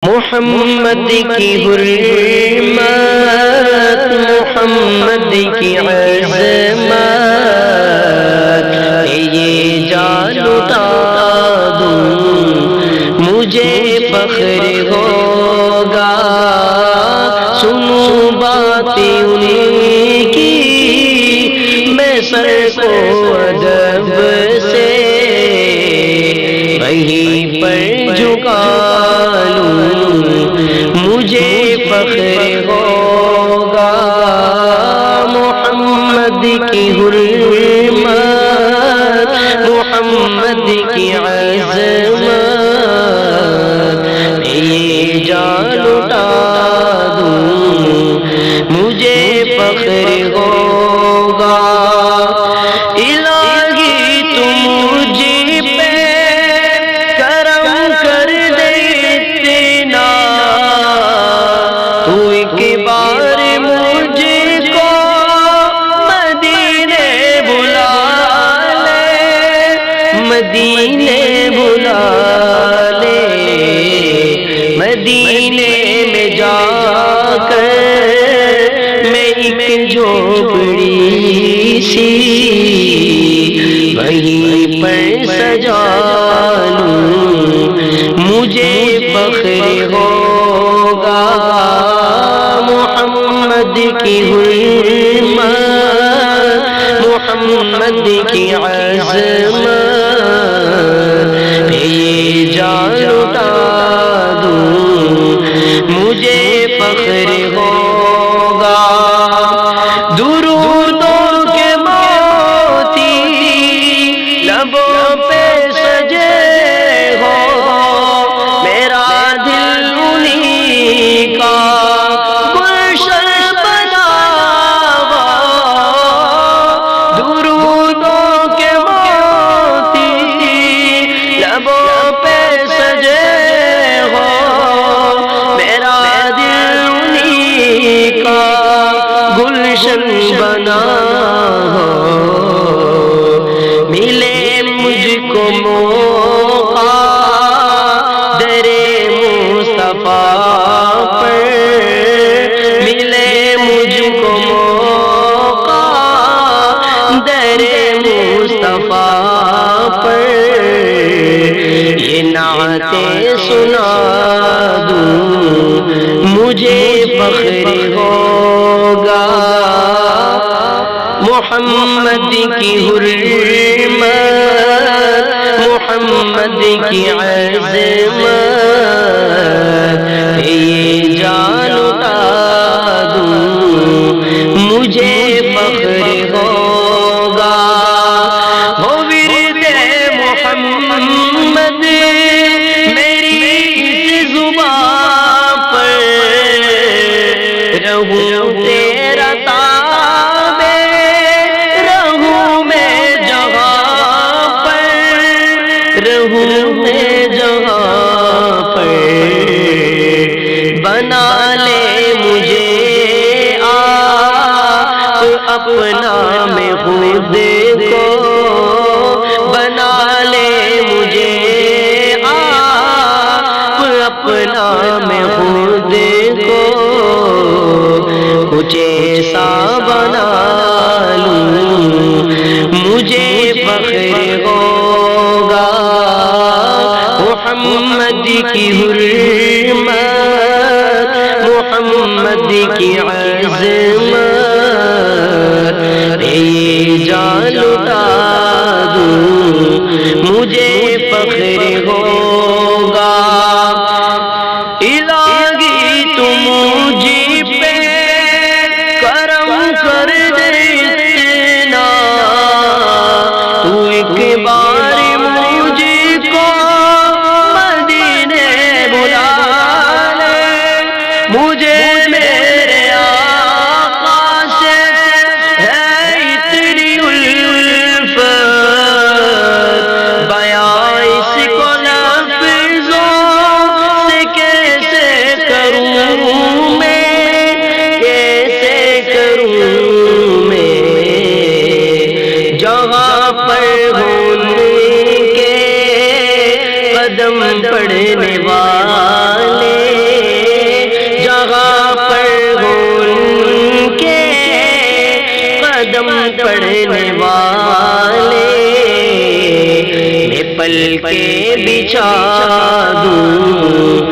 محمد کی حرمت، محمد کی عظمت، یہ جان لٹا دوں مجھے فخر ہوگا، سنوں باتیں انہیں کی میں سر کو ادب سے وہیں پر جھکا لوں مجھے فخر ہوگا، محمد کی حرمت، محمد کی عظمت، یہ جان لٹا دوں مجھے فخر ہوگا، الہی تم مجھ پہ کرم کر دے اتنا، تو ایک بار مجھ کو مدینے بلا لے، مدینے بلا لے، مدینے میں جا کر میں ایک جھوپڑی سی وہیں پر سجا لوں مجھے فخر ہوگا، محمد کی حرمت، محمد کی عظمت، یہ جان لٹا دوں مجھے فخر ہوگا، درودوں کے موتی لبوں پہ سجے ہو، میرا دل انہیں کا گلشن بنا ہوا، درودوں کے موتی لبوں پہ سجے ہو، میرا دل انہیں کا گلشن بنا ہو، ملے مجھ کو موقع در مصطفیٰ پر، ملے مجھ کو موقع در مصطفیٰ پر، یہ نعتیں سنا دوں مجھے فخر ہوگا، محمد کی حرمت، محمد کی عظمت، یہ جان لٹا دوں مجھے فخر ہوگا، ہو ورد محمد میری زبان پر، رہوں تیرا تابع، رہوں میں جہاں پر، رہوں میں جہاں پر، بنا لے مجھے آپ اپنا میں خود کو، بنا لے مجھے آپ اپنا میں خود کو، کچھ ایسا بنا لوں مجھے فخر ہوگا، محمد کی حرمت، محمد کی عظمت، یہ جان لٹا دوں مجھے فخر ہوگا، الہی تم مجھ پہ کرم کر دے اتنا، تو ایک بار مجھ کو مدینے بلا لے، مجھے میرے آقا کے بچھا دوں